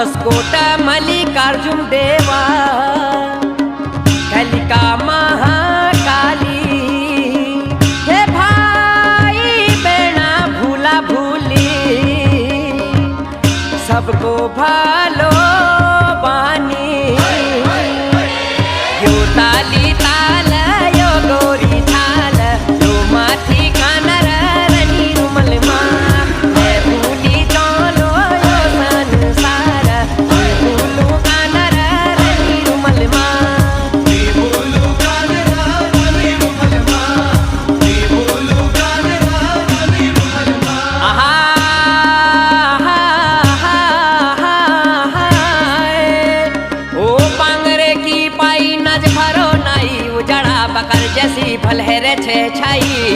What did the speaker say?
अस्कोट मल्लिकार्जुन देवा कलिका महाकाली हे भाई बेना भूला भूली सबको भालो बानी यो ताली ताल यो गोरी थाल यो माथी कानर रनी रुमल माँ मैं भूली चलो यो संसार मैं भूलू कानर रनी रुमल माँ बकर जैसी भलहरे छे छाई